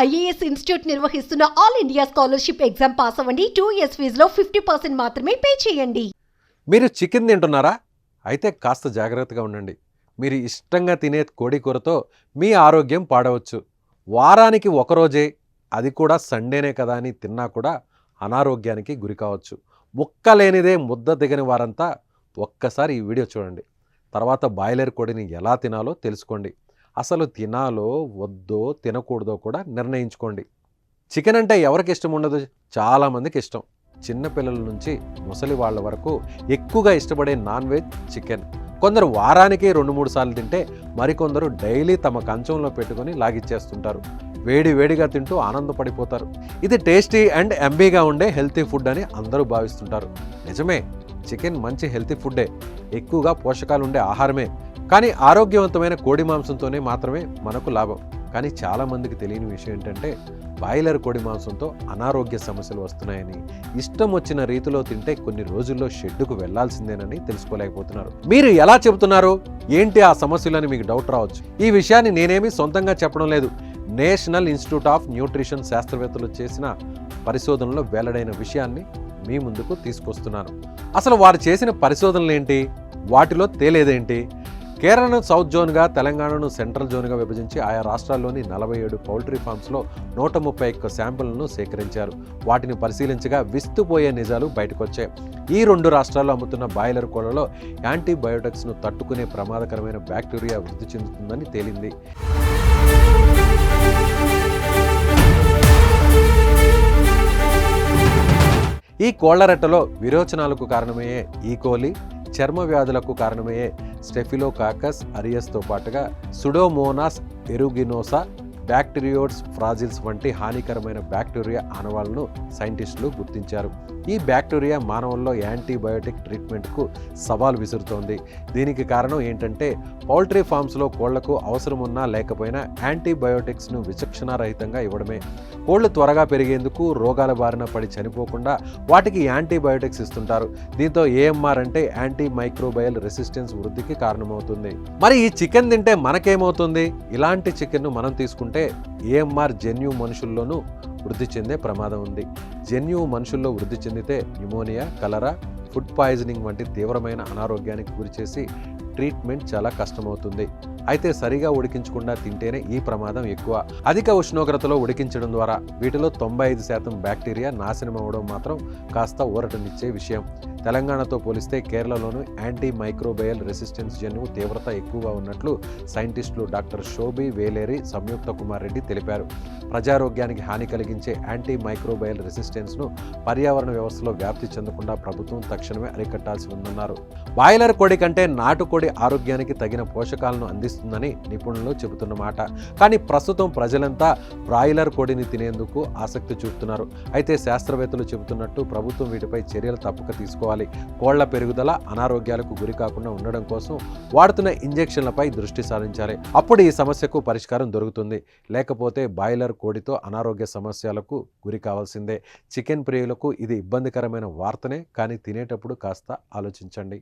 IAS institute నిర్వహిస్తున్న all India scholarship exam pass అవ్వండి. 2 years ఫీజులో 50% మాత్రమే పే చేయండి. మీరు చికెన్ తింటున్నారా? అయితే కాస్త జాగ్రత్తగా ఉండండి. మీరు ఇష్టంగా తినే కోడి కూరతో మీ ఆరోగ్యం పాడవచ్చు. వారానికి ఒకరోజే, అది కూడా సండేనే కదా అని తిన్నా కూడా అనారోగ్యానికి గురి కావచ్చు. ముక్క లేనిదే ముద్ద దిగని వారంతా ఒక్కసారి ఈ వీడియో చూడండి. తర్వాత బాయిలర్ కోడిని ఎలా తినాలో తెలుసుకోండి. అసలు తినాలో వద్దో తినకూడదో కూడా నిర్ణయించుకోండి. చికెన్ అంటే ఎవరికి ఇష్టం ఉండదు? చాలామందికి ఇష్టం. చిన్నపిల్లల నుంచి ముసలి వాళ్ళ వరకు ఎక్కువగా ఇష్టపడే నాన్ వెజ్ చికెన్. కొందరు వారానికి 2-3 సార్లు తింటే మరికొందరు డైలీ తమ కంచంలో పెట్టుకొని లాగిచ్చేస్తుంటారు. వేడిగా తింటూ ఆనందపడిపోతారు. ఇది టేస్టీ అండ్ ఎంబీగా ఉండే హెల్తీ ఫుడ్ అని అందరూ భావిస్తుంటారు. నిజమే, చికెన్ మంచి హెల్తీ ఫుడ్డే, ఎక్కువగా పోషకాలు ఉండే ఆహారమే. కానీ ఆరోగ్యవంతమైన కోడి మాంసంతోనే మాత్రమే మనకు లాభం. కానీ చాలామందికి తెలియని విషయం ఏంటంటే బాయిలర్ కోడి మాంసంతో అనారోగ్య సమస్యలు వస్తున్నాయని, ఇష్టం వచ్చిన రీతిలో తింటే కొన్ని రోజుల్లో షెడ్డుకు వెళ్లాల్సిందేనని తెలుసుకోలేకపోతున్నారు. మీరు ఎలా చెబుతున్నారు? ఏంటి ఆ సమస్యలని మీకు డౌట్ రావచ్చు. ఈ విషయాన్ని నేనేమీ సొంతంగా చెప్పడం లేదు. నేషనల్ ఇన్స్టిట్యూట్ ఆఫ్ న్యూట్రిషన్ శాస్త్రవేత్తలు చేసిన పరిశోధనలో వెల్లడైన విషయాన్ని మీ ముందుకు తీసుకొస్తున్నాను. అసలు వారు చేసిన పరిశోధనలు ఏంటి? వాటిలో తేలేదేంటి? కేరళను సౌత్ జోన్గా, తెలంగాణను సెంట్రల్ జోన్గా విభజించి ఆయా రాష్ట్రాల్లోని 47 పౌల్ట్రీ ఫామ్స్లో 131 శాంపిళ్లను సేకరించారు. వాటిని పరిశీలించగా విస్తుపోయే నిజాలు బయటకొచ్చాయి. ఈ 2 రాష్ట్రాల్లో అమ్ముతున్న బాయిలర్ కోళ్లలో యాంటీబయోటిక్స్ను తట్టుకునే ప్రమాదకరమైన బ్యాక్టీరియా వృద్ధి చెందుతుందని తేలింది. ఈ కోళ్ల రెట్టలో విరోచనాలకు కారణమయ్యే ఈకోలి, చర్మ వ్యాధులకు కారణమయ్యే స్టెఫిలోకాకస్ అరియస్తో పాటుగా సుడోమోనాస్ ఎరుగినోసా, బ్యాక్టీరియోడ్స్ ఫ్రాజిల్స్ వంటి హానికరమైన బ్యాక్టీరియా ఆనవాళ్లను సైంటిస్టులు గుర్తించారు. ఈ బ్యాక్టీరియా మానవుల్లో యాంటీబయోటిక్ ట్రీట్మెంట్కు సవాల్ విసురుతోంది. దీనికి కారణం ఏంటంటే పౌల్ట్రీ ఫామ్స్లో కోళ్లకు అవసరం ఉన్నా లేకపోయినా యాంటీబయోటిక్స్ను విచక్షణారహితంగా ఇవ్వడమే. కోళ్లు త్వరగా పెరిగేందుకు, రోగాల బారిన పడి చనిపోకుండా వాటికి యాంటీబయోటిక్స్ ఇస్తుంటారు. దీంతో ఏఎంఆర్ అంటే యాంటీ మైక్రోబయల్ రెసిస్టెన్స్ వృద్ధికి కారణమవుతుంది. మరి ఈ చికెన్ తింటే మనకేమవుతుంది? ఇలాంటి చికెన్ను మనం తీసుకుంటే ఏఎంఆర్ జన్యు మనుషుల్లోనూ వృద్ధి చెందే ప్రమాదం ఉంది. జన్యువు మనుషుల్లో వృద్ధి చెందితే న్యూమోనియా, కలరా, ఫుడ్ పాయిజనింగ్ వంటి తీవ్రమైన అనారోగ్యానికి గురిచేసి ట్రీట్మెంట్ చాలా కష్టమవుతుంది. అయితే సరిగా ఉడికించకుండా తింటేనే ఈ ప్రమాదం ఎక్కువ. అధిక ఉష్ణోగ్రతలో ఉడికించడం ద్వారా వీటిలో 95% బ్యాక్టీరియా నాశనం అవ్వడం మాత్రం కాస్త ఊరటనిచ్చే విషయం. తెలంగాణతో పోలిస్తే కేరళలోనూ యాంటీ మైక్రోబయల్ రెసిస్టెన్స్ జన్యువు తీవ్రత ఎక్కువగా ఉన్నట్లు సైంటిస్టులు డాక్టర్ శోభి వేలేరి, సంయుక్త కుమార్ రెడ్డి తెలిపారు. ప్రజారోగ్యానికి హాని కలిగించే యాంటీ మైక్రోబయల్ రెసిస్టెన్స్ను పర్యావరణ వ్యవస్థలో వ్యాప్తి చెందకుండా ప్రభుత్వం తక్షణమే అరికట్టాల్సి ఉందన్నారు. బాయిలర్ కోడి కంటే నాటుకోడి ఆరోగ్యానికి తగిన పోషకాలను అందిస్తుందని నిపుణులు చెబుతున్నమాట. కానీ ప్రస్తుతం ప్రజలంతా బ్రాయిలర్ కోడిని తినేందుకు ఆసక్తి చూపుతున్నారు. అయితే శాస్త్రవేత్తలు చెబుతున్నట్టు ప్రభుత్వం వీటిపై చర్యలు తప్పక తీసుకోవాలి. కోళ్ల పెరుగుదల, అనారోగ్యాలకు గురి కాకుండా ఉండడం కోసం వాడుతున్న ఇంజెక్షన్లపై దృష్టి సారించాలి. అప్పుడు ఈ సమస్యకు పరిష్కారం దొరుకుతుంది. లేకపోతే బాయిలర్ కోడితో అనారోగ్య సమస్యలకు గురి కావాల్సిందే. చికెన్ ప్రియులకు ఇది ఇబ్బందికరమైన వార్తనే, కానీ తినేటప్పుడు కాస్త ఆలోచించండి.